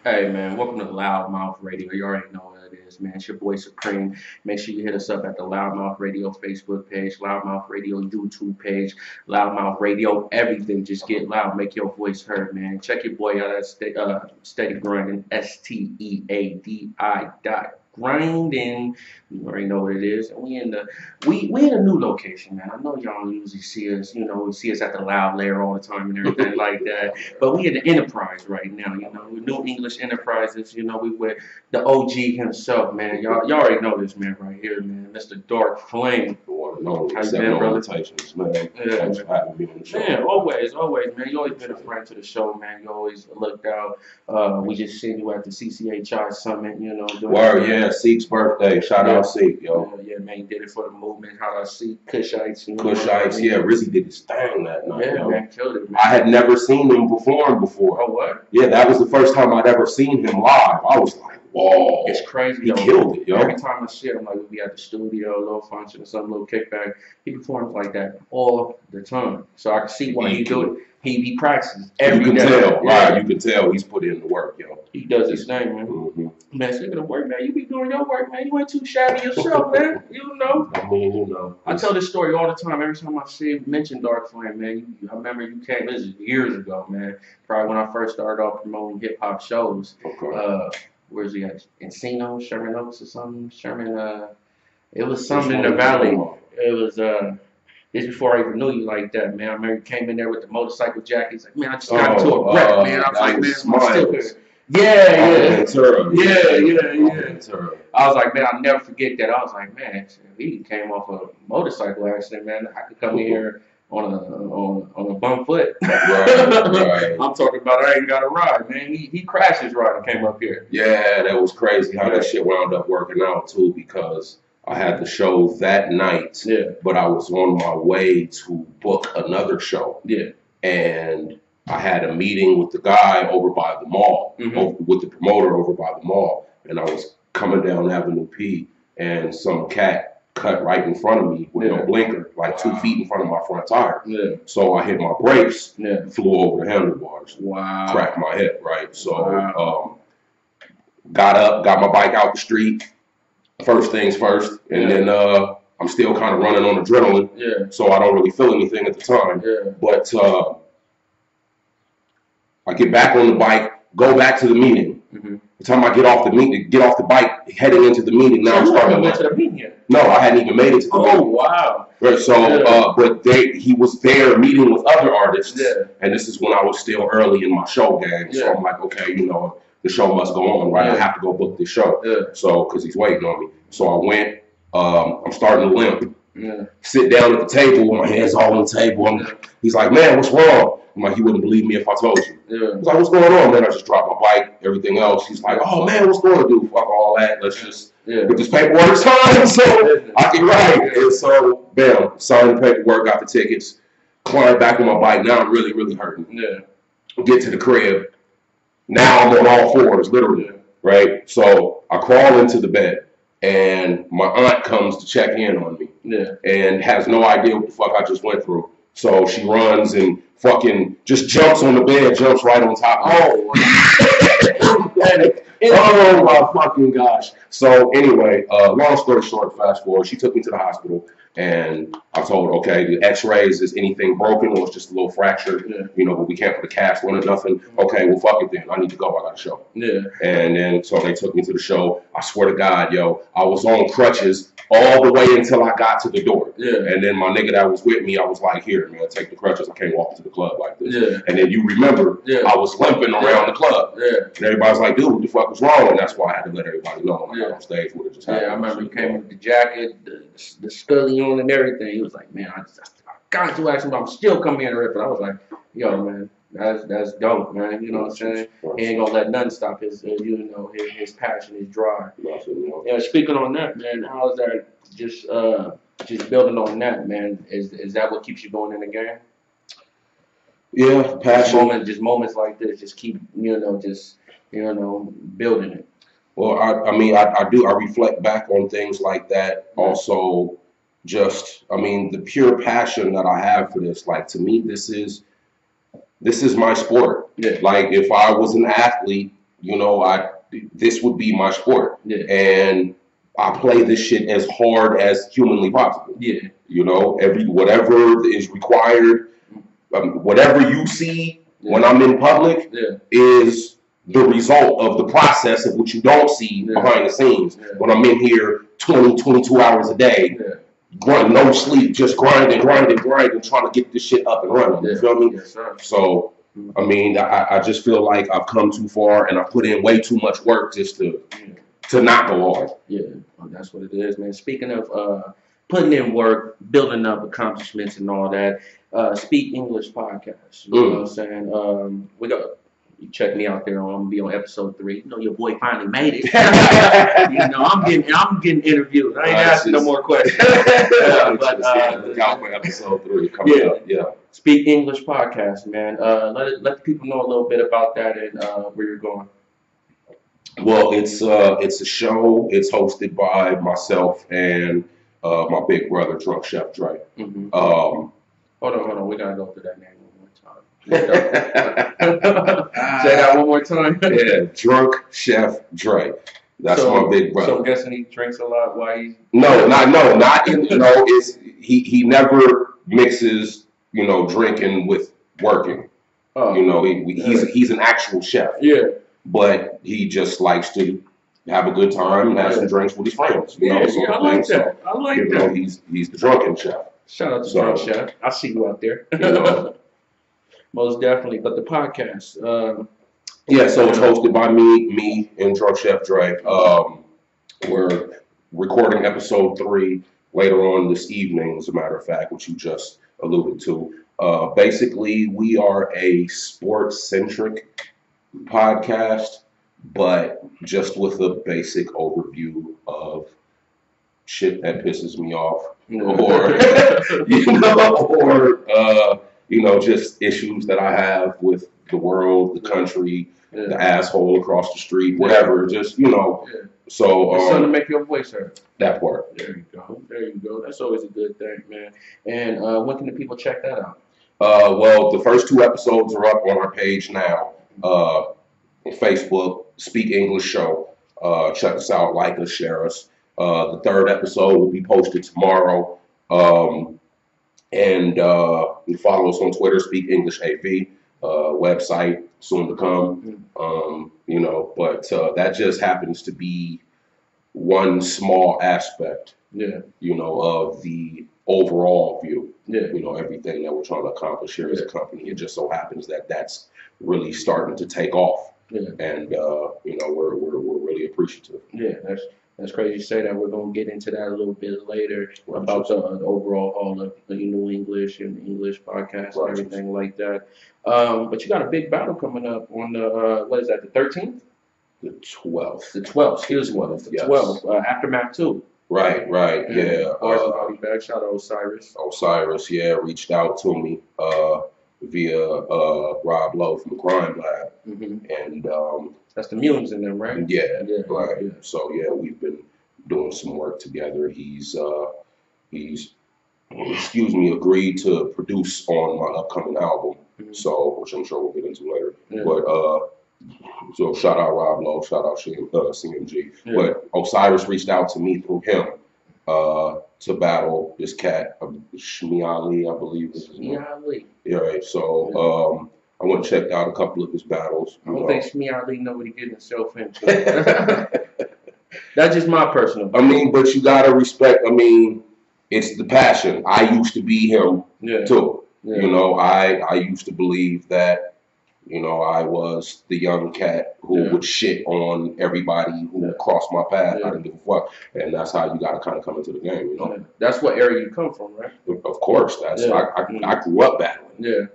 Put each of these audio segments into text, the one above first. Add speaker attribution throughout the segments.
Speaker 1: Hey man, welcome to Loudmouth Radio. You already know what it is, man. It's your boy Supreme. Make sure you hit us up at the Loudmouth Radio Facebook page, Loudmouth Radio YouTube page, Loudmouth Radio, everything. Just get loud, make your voice heard, man. Check your boy out at Steady Grinding, Steadi.grinding. You already know what it is. And we in a new location, man. I know y'all don't usually see us, see us at the Loud Lair all the time and everything like that. But we in the Enterprise right now, We're New English Enterprises, we with the OG himself, man. Y'all already know this man right here, man. Mr. Dark Flame.
Speaker 2: No,
Speaker 1: How you been, brother?
Speaker 2: invitations, man.
Speaker 1: Yeah,
Speaker 2: Thanks for having me on the show.
Speaker 1: man, always, man. You always been a friend to the show, man. You always looked out. We just seen you at the CCHI Summit, doing
Speaker 2: Word, yeah, Seek's birthday. Shout out Seek, yo.
Speaker 1: Yeah, man, you did it for the movement. How I see Kushites,
Speaker 2: Kushites, yeah, Rizzy did his thing that night,
Speaker 1: Yeah,
Speaker 2: yo.
Speaker 1: man, killed it, man.
Speaker 2: I had never seen him perform before.
Speaker 1: Oh, what?
Speaker 2: Yeah, that was the first time I'd ever seen him live. I was like, whoa.
Speaker 1: It's crazy.
Speaker 2: He killed it, yo.
Speaker 1: Every time I see him, like we'll be at the studio, a little function or some little kickback. He performs like that all the time. So I can see why he do it. He practices every day.
Speaker 2: You can tell,
Speaker 1: Yeah.
Speaker 2: right? You can tell he's put in the work, yo.
Speaker 1: He does his thing, man.
Speaker 2: Mm-hmm.
Speaker 1: Man, speaking of work, man, you be doing your work, man. You ain't too shabby yourself, man.
Speaker 2: I mean, you know.
Speaker 1: I tell this story all the time. Every time I see mention Dark Flame, man. I remember you came. This is years ago, man. Probably when I first started off promoting hip hop shows.
Speaker 2: Okay.
Speaker 1: Where's he at? Encino, Sherman Oaks or something? It was something in the valley. It was this before I even knew you like that, man. I remember you came in there with the motorcycle jacket. He's like, man, I just got into a wreck, man. I was like, man, I'm still here. Yeah. I was like, man, I'll never forget that. I was like, man, he came off a motorcycle accident, man. I could come here on a bum foot.
Speaker 2: Right.
Speaker 1: I'm talking about I ain't got a ride, man. He crashed his ride and came up here.
Speaker 2: Yeah, that was crazy how that shit wound up working out too, because I had the show that night, but I was on my way to book another show.
Speaker 1: Yeah.
Speaker 2: And I had a meeting with the guy over by the mall, with the promoter over by the mall, and I was coming down Avenue P, and some cat cut right in front of me with no blinker, like 2 feet in front of my front tire.
Speaker 1: Yeah.
Speaker 2: So I hit my brakes, flew over the handlebars,
Speaker 1: Wow.
Speaker 2: cracked my hip, right? So got up, got my bike out the street, first things first, and then I'm still kind of running on adrenaline, so I don't really feel anything at the time.
Speaker 1: Yeah.
Speaker 2: But I get back on the bike, go back to the meeting. The time I get off the bike, heading into the meeting. Now I'm starting
Speaker 1: to the meeting yet?
Speaker 2: No, I hadn't even made it to the meeting.
Speaker 1: Oh wow!
Speaker 2: Right, so, but he was there meeting with other artists, and this is when I was still early in my show game. So I'm like, okay, the show must go on, right? I have to go book this show. So, because he's waiting on me. So I went. I'm starting to limp. Sit down at the table, my hands all on the table. He's like, man, what's wrong? I'm like, you wouldn't believe me if I told you. He's like, what's going on, man? I just dropped my bike, everything else. He's like, oh, man, what's going on, dude? Fuck all that. Let's just get this paperwork signed so I can ride. And so, bam, signed the paperwork, got the tickets, climbed back on my bike. Now I'm really, really hurting. Get to the crib. Now I'm on all fours, literally, right? So I crawl into the bed, and my aunt comes to check in on me and has no idea what the fuck I just went through. So she runs and fucking just jumps on the bed, jumps right on top of me. Oh my fucking gosh. So anyway, long story short, fast forward, she took me to the hospital, and I told her, okay, the x-rays, is anything broken or it's just a little fracture, but we can't put a cast on it, nothing. Okay, well, fuck it then. I need to go. I got a show. And then so they took me to the show. I swear to God, yo, I was on crutches all the way until I got to the door. And then my nigga that was with me, I was like, here, man, take the crutches. I can't walk into the club like this. And then you remember, I was limping around the club. And everybody's like, dude, what the fuck was wrong? And that's why I had to let everybody know when I got on stage what it just happened.
Speaker 1: I remember you came with the jacket, the scully on and everything. He was like, man, I got to ask him, but I'm still coming here to rip it. I was like, yo, man, that's dope, man. You know what I'm saying? He ain't gonna let nothing stop his passion, his drive. Speaking on that, man, how's that? Just building on that, man. Is that what keeps you going in the game?
Speaker 2: Yeah, passion.
Speaker 1: Just moments like this, just keep building it.
Speaker 2: Well, I do. I reflect back on things like that. Also, the pure passion that I have for this. Like, to me, this is my sport. Like, if I was an athlete, you know, this would be my sport.
Speaker 1: Yeah.
Speaker 2: And I play this shit as hard as humanly possible.
Speaker 1: Yeah.
Speaker 2: You know, whatever is required, whatever you see when I'm in public is the result of the process of what you don't see behind the scenes. When I'm in here 22 hours a day, no sleep, just grinding, trying to get this shit up and running. You feel me?
Speaker 1: Yes, sir.
Speaker 2: So, I mean, I just feel like I've come too far and I put in way too much work just to not go hard.
Speaker 1: Yeah, well, that's what it is, man. Speaking of putting in work, building up accomplishments and all that, Speak English podcast. You know what I'm saying? You check me out there. I'm gonna be on episode 3. You know, your boy finally made it. You know, I'm getting interviewed. I ain't asking no more questions.
Speaker 2: But look out for episode 3 coming up. Yeah.
Speaker 1: Speak English podcast, man. Let the people know a little bit about that and where you're going.
Speaker 2: Well, it's a show. It's hosted by myself and my big brother, Drunk Chef Dre.
Speaker 1: Mm-hmm. Hold on. We gotta go through that name one more time. Say that one more time.
Speaker 2: Yeah, Drunk Chef Dre. That's my big brother.
Speaker 1: So I'm guessing he drinks a lot while he's...
Speaker 2: No, not you know, he never mixes, you know, drinking with working. You know, he's an actual chef.
Speaker 1: Yeah.
Speaker 2: But he just likes to have a good time and have some drinks with his friends. You know,
Speaker 1: I like that. I like that.
Speaker 2: Know, he's the drunken chef.
Speaker 1: Shout out to Drunk Chef. I see you out there.
Speaker 2: You know.
Speaker 1: Most definitely. But the podcast.
Speaker 2: So it's hosted by me and Drunk Chef Dre. We're recording episode 3 later on this evening, as a matter of fact, which you just alluded to. Basically, we are a sports-centric podcast, but just with a basic overview of shit that pisses me off, or just issues that I have with the world, the country, the asshole across the street, whatever. Just So
Speaker 1: something to make your voice heard.
Speaker 2: That part.
Speaker 1: There you go. That's always a good thing, man. And when can the people check that out?
Speaker 2: Well, the first 2 episodes are up on our page now. Facebook, Speak English Show. Check us out, like us, share us. The 3rd episode will be posted tomorrow. And you follow us on Twitter, Speak English AV. Website soon to come. But that just happens to be one small aspect, of the overall view. Everything that we're trying to accomplish here as a company. It just so happens that that's really starting to take off. And we're really appreciative.
Speaker 1: That's crazy you say that. We're gonna get into that a little bit later about the overall haul of the New English and English podcast and everything like that. But you got a big battle coming up on the what is that? The 13th?
Speaker 2: The 12th.
Speaker 1: The 12th. Excuse me. The 12th. Aftermath 2.
Speaker 2: Right. Yeah.
Speaker 1: Shout out Osiris.
Speaker 2: Osiris, reached out to me via Rob Lowe from Crime Lab, and
Speaker 1: that's the Munes in them, right?
Speaker 2: Yeah. So we've been doing some work together. He's agreed to produce on my upcoming album, which I'm sure we'll get into later. But so shout out Rob Lowe, shout out CMG. But Osiris reached out to me through him to battle this cat, Shmi Ali, I believe is his name.
Speaker 1: Ali.
Speaker 2: Yeah, right. So I went and checked out a couple of his battles.
Speaker 1: I don't think Shmi Ali know what he's getting himself into. That's just my personal opinion.
Speaker 2: But you gotta respect. It's the passion. I used to be him too. I used to believe that. I was the young cat who would shit on everybody who crossed my path. I didn't give a fuck. And that's how you got to kind of come into the game,
Speaker 1: That's what area you come from, right?
Speaker 2: Of course. I grew up battling.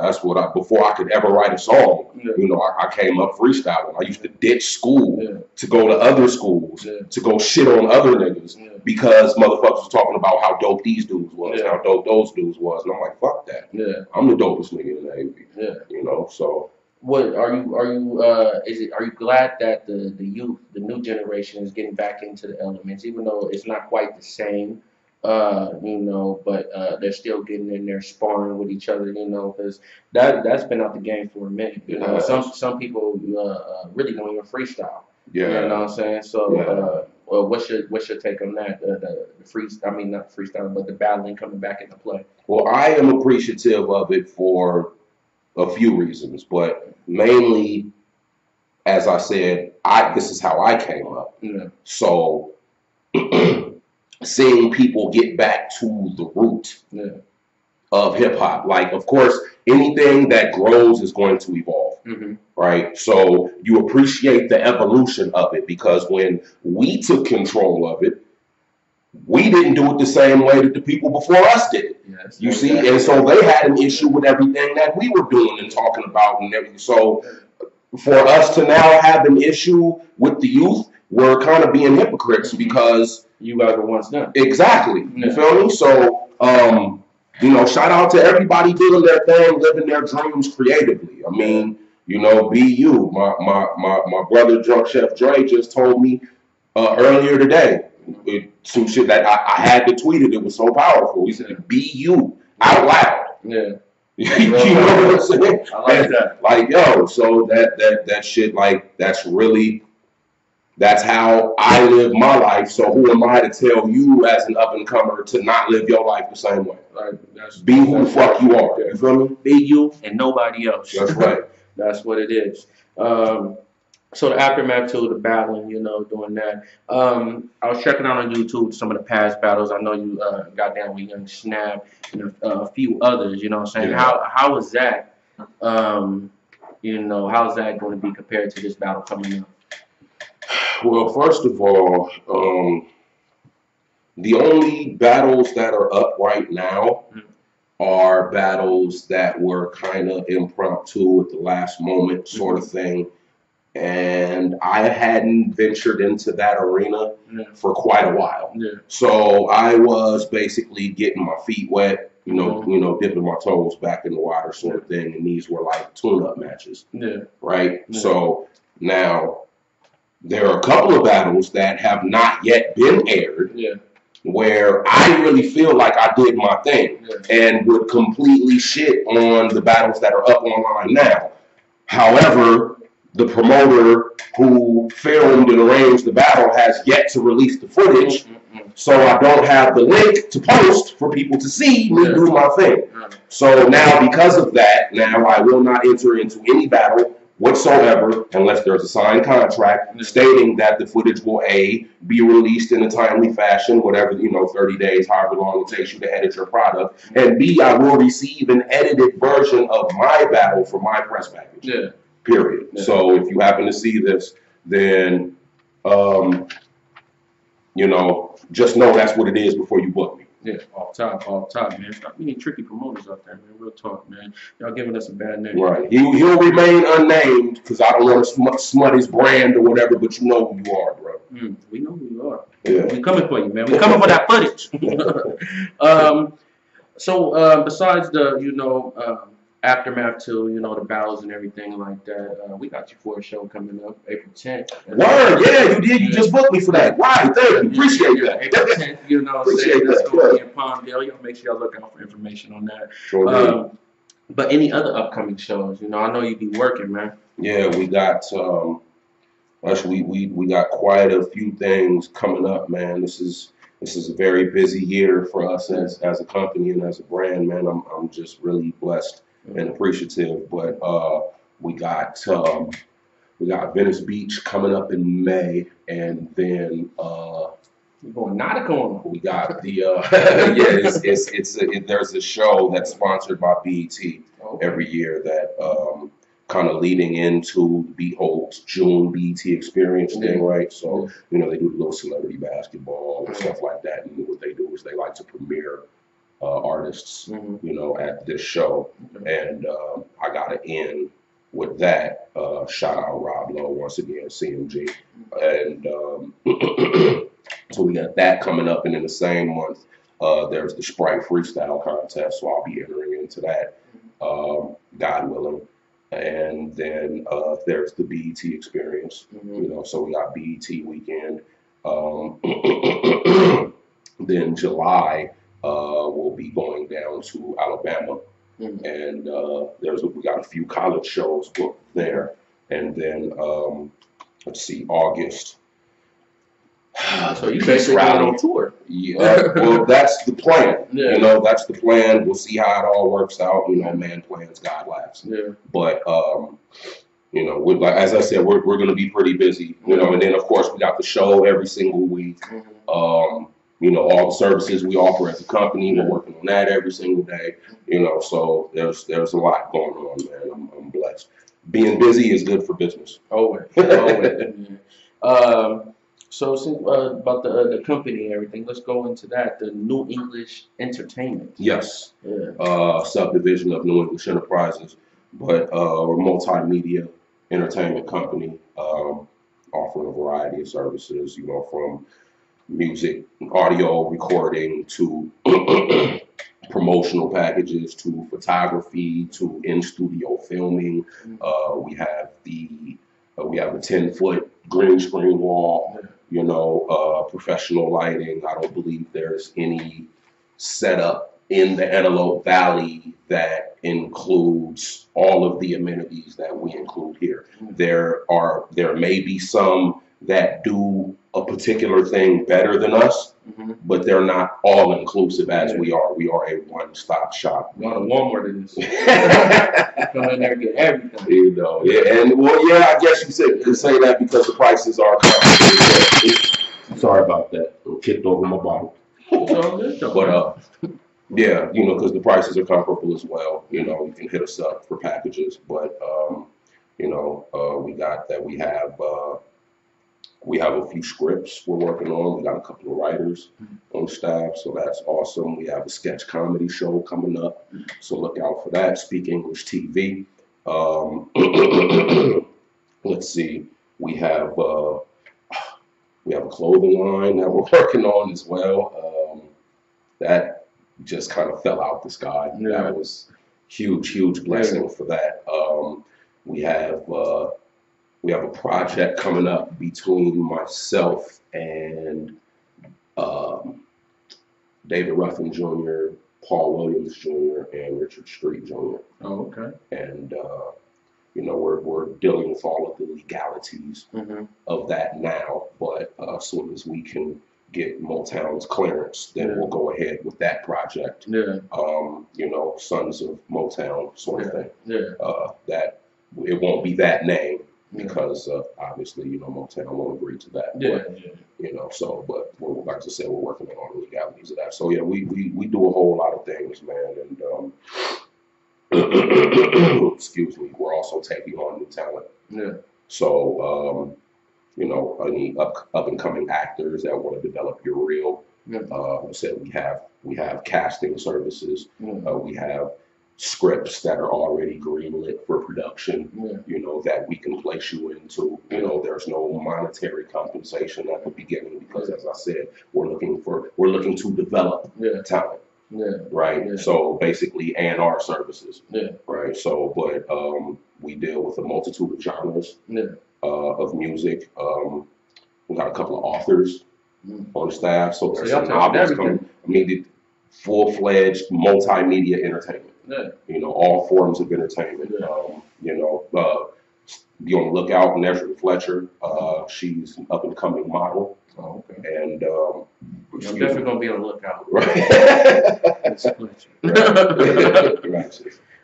Speaker 2: That's what before I could ever write a song, I came up freestyling. I used to ditch school to go to other schools, to go shit on other niggas because motherfuckers was talking about how dope these dudes was, how dope those dudes was. And I'm like, fuck that. I'm the dopest nigga in the AV. So.
Speaker 1: What are you? Are you glad that the youth, the new generation, is getting back into the elements, even though it's not quite the same You know, but they're still getting in there sparring with each other, you know, because that's been out the game for a minute. You know, some people really don't even freestyle.
Speaker 2: Yeah.
Speaker 1: You know what I'm saying? So, well, what's your take on that? The free, I mean, not freestyle, but the battling coming back into play.
Speaker 2: Well, I am appreciative of it for a few reasons, but mainly, as I said, this is how I came up.
Speaker 1: Yeah.
Speaker 2: So seeing people get back to the root of hip hop, like, of course, anything that grows is going to evolve, right? So you appreciate the evolution of it, because when we took control of it, we didn't do it the same way that the people before us did it. Yes, you see, and so they had an issue with everything that we were doing and talking about and everything. So for us to now have an issue with the youth, we're kind of being hypocrites, because
Speaker 1: you guys were once done.
Speaker 2: Exactly. You feel me? So, you know, shout out to everybody doing their thing, living their dreams creatively. I mean, you know, be you. My brother, Drunk Chef Dre, just told me earlier today some shit that I had to tweet it. It was so powerful. He said, "Be you out loud."
Speaker 1: Yeah.
Speaker 2: You know what I'm saying?
Speaker 1: I like that.
Speaker 2: Like, yo, so that shit, like, that's how I live my life. So who am I to tell you as an up and comer to not live your life the same way? Be who the fuck you are. You feel me?
Speaker 1: Be you and nobody else.
Speaker 2: That's right.
Speaker 1: That's what it is. So the aftermath to the battling, you know, doing that. I was checking out on YouTube some of the past battles. I know you got down with Young Snap and a few others. You know what I'm saying?
Speaker 2: Yeah.
Speaker 1: How was that? You know, how's that going to be compared to this battle coming up?
Speaker 2: Well, first of all, the only battles that are up right now are battles that were kind of impromptu at the last moment sort of thing. And I hadn't ventured into that arena for quite a while. Yeah. So I was basically getting my feet wet, you know, dipping my toes back in the water sort of thing. And these were like tune-up matches. Yeah. Right? Yeah. So now there are a couple of battles that have not yet been aired. Yeah. Where I really feel like I did my thing and would completely shit on the battles that are up online now. However, the promoter who filmed and arranged the battle has yet to release the footage, so I don't have the link to post for people to see me do my thing. So now, because of that, now I will not enter into any battle whatsoever unless there's a signed contract stating that the footage will A, be released in a timely fashion, whatever, 30 days, however long it takes you to edit your product, and B, I will receive an edited version of my battle for my press package. Yeah. Period. Yeah. So if you happen to see this, then, just know that's what it is before you book me.
Speaker 1: Yeah, off top, man. Stop being tricky promoters out there, man. Real talk, man. Y'all giving us a bad name.
Speaker 2: Right. He'll remain unnamed because I don't want to smut his brand or whatever, but you know who you are, bro.
Speaker 1: We know who you are. Yeah. We coming for you, man. We coming for that footage. So besides the, aftermath to, the battles and everything like that, we got you for a show coming up April 10th.
Speaker 2: Word, yeah, you did. You just booked me for that. Right, thank you. Appreciate that.
Speaker 1: April 10th, appreciate that's going to be in Palmdale. Y'all make sure y'all look out for information on that.
Speaker 2: Sure.
Speaker 1: But any other upcoming shows? I know you be working, man.
Speaker 2: Yeah, we got actually we got quite a few things coming up, man. This is a very busy year for us as a company and as a brand, man. I'm just really blessed and appreciative, but we got Venice Beach coming up in May, and then
Speaker 1: we're going Nautica.
Speaker 2: We got the there's a show that's sponsored by BET every year that kind of leading into Beholt's June BET experience thing, right? So they do the little celebrity basketball and stuff like that, and what they do is they like to premiere artists, at this show, and I got to end with that. Shout out Rob Lowe once again, CMG, and so we got that coming up, and in the same month, there's the Sprite Freestyle Contest, so I'll be entering into that, God willing, and then there's the BET experience, so we got BET weekend. Then July, we'll be going down to Alabama, and we got a few college shows booked there, and then let's see, August.
Speaker 1: So you basically going on tour.
Speaker 2: Yeah, well, that's the plan. Yeah. That's the plan. We'll see how it all works out. Man plans, God laughs.
Speaker 1: Yeah.
Speaker 2: But like as I said, we're going to be pretty busy. And then of course we got the show every single week. All the services we offer as a company, we're working on that every single day. So there's a lot going on, man. I'm blessed. Being busy is good for business.
Speaker 1: Always. So about the company and everything, let's go into that. The New English Entertainment.
Speaker 2: Yes. Yeah. Subdivision of New English Enterprises, but we're a multimedia entertainment company, offering a variety of services, from music, audio recording to promotional packages to photography to in-studio filming. We have a 10-foot green screen wall. Professional lighting. I don't believe there's any setup in the Antelope Valley that includes all of the amenities that we include here. There may be some that do a particular thing better than us, but they're not all inclusive as we are. We are a one-stop shop.
Speaker 1: Not a Walmart in this. Come in there and get everything.
Speaker 2: I guess you could say that because the prices are comparable. Sorry about that. I kicked over my bottle. But because the prices are comparable as well. You can hit us up for packages, but we have a few scripts we're working on. We got a couple of writers on staff, so that's awesome. We have a sketch comedy show coming up, so look out for that. Speak English TV. Let's see. We have a clothing line that we're working on as well. That just kind of fell out the sky. Yeah. That was huge blessing for that. We have a project coming up between myself and David Ruffin Jr., Paul Williams Jr., and Richard Street Jr.
Speaker 1: Oh, okay.
Speaker 2: And we're dealing with all of the legalities of that now. But as soon as we can get Motown's clearance, then we'll go ahead with that project.
Speaker 1: Yeah.
Speaker 2: Sons of Motown sort of thing.
Speaker 1: Yeah.
Speaker 2: That it won't be that name. Because obviously, Motown won't agree to that. But like I said, we're working on all the legalities of that. So yeah, we do a whole lot of things, man. And excuse me, we're also taking on new talent.
Speaker 1: Yeah.
Speaker 2: So any up and coming actors that want to develop your reel. Like I said, we have casting services. We have scripts that are already greenlit for production, that we can place you into. There's no monetary compensation at the beginning because, as I said, we're looking to develop talent.
Speaker 1: Yeah.
Speaker 2: Right.
Speaker 1: Yeah.
Speaker 2: So basically, and our services.
Speaker 1: Yeah.
Speaker 2: Right. So, but we deal with a multitude of genres of music. We got a couple of authors on staff, so there's some novels coming. The full-fledged multimedia entertainment. Yeah. All forms of entertainment. Be on the lookout, Nezra Fletcher. She's an up-and-coming model.
Speaker 1: Oh, okay.
Speaker 2: And
Speaker 1: I'm definitely gonna be on the lookout.
Speaker 2: Right.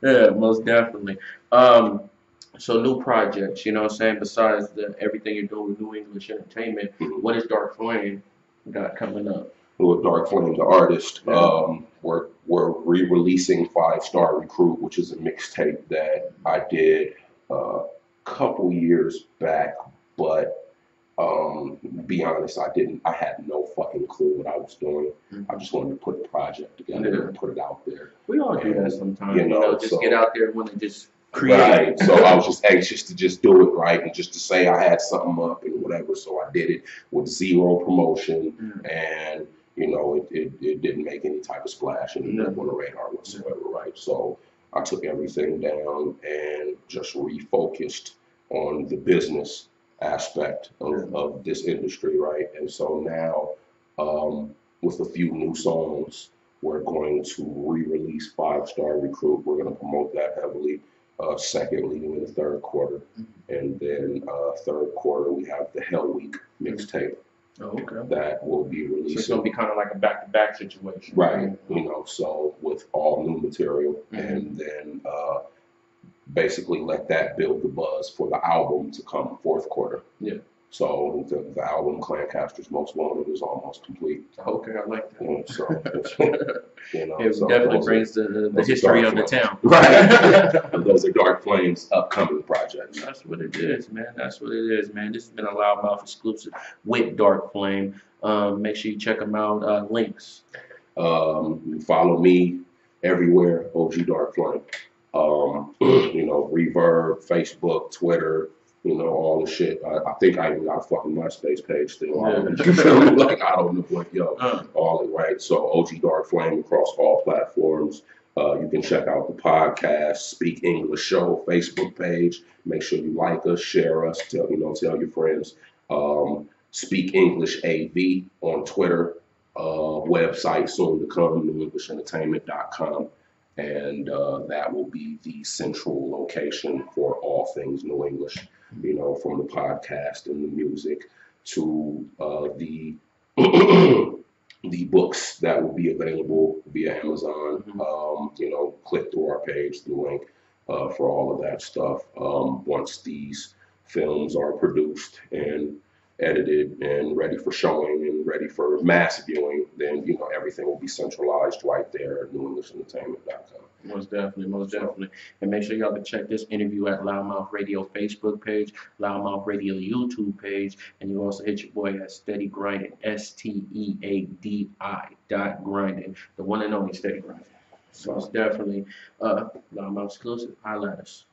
Speaker 1: Yeah, most definitely. So new projects, besides everything you're doing with New English Entertainment, what is Dark Flame got coming up?
Speaker 2: With Dark Flame, the artist, we're re-releasing 5-Star Recruit, which is a mixtape that I did a couple years back, but be honest, I had no fucking clue what I was doing. I just wanted to put the project together and put it out there.
Speaker 1: We all do that sometimes, just get out there and just create.
Speaker 2: Right. So I was just anxious to just do it, right, and just to say I had something up and whatever. So I did it with zero promotion, and it didn't make any type of splash and on the radar whatsoever, right? So I took everything down and just refocused on the business aspect of this industry, right? And so now with a few new songs. We're going to re-release 5-Star Recruit. We're going to promote that heavily. Second, leading in the third quarter, and then third quarter we have the Hell Week mixtape.
Speaker 1: Oh, okay.
Speaker 2: That will be released.
Speaker 1: So it's gonna be kind of like a back-to-back situation,
Speaker 2: right? You know, so with all new material, and then basically let that build the buzz for the album to come fourth quarter.
Speaker 1: Yeah.
Speaker 2: So the album Clancaster's Most Wanted is almost complete.
Speaker 1: Okay, I like that.
Speaker 2: So you know,
Speaker 1: it
Speaker 2: so
Speaker 1: definitely brings the history of the town.
Speaker 2: Right. Those are Dark Flames' upcoming projects.
Speaker 1: That's what it is, man. That's what it is, man. This has been a Loudmouth exclusive with Dark Flame. Make sure you check them out. Links.
Speaker 2: Follow me everywhere, OG Dark Flame. You know, Reverb, Facebook, Twitter, you know, all the shit. I think I even got a fucking MySpace page still. Like, I don't know what, all it, right? So OG Dark Flame across all platforms. You can check out the podcast, Speak English Show Facebook page. Make sure you like us, share us, tell your friends. Speak English AV on Twitter. Website soon to come, newenglishentertainment.com. And that will be the central location for all things New English, you know, from the podcast and the music to the the books that will be available via Amazon. You know, click through our page, the link for all of that stuff. Once these films are produced and edited and ready for showing and ready for mass viewing, then, you know, everything will be centralized right there at newenglishentertainment.com.
Speaker 1: Most definitely. And make sure y'all can check this interview at Loudmouth Radio Facebook page, Loudmouth Radio YouTube page, and you also hit your boy at Steady Grinding, STEADI .grinding, the one and only Steady Grinding. So it's definitely Loudmouth exclusive. Highlight us.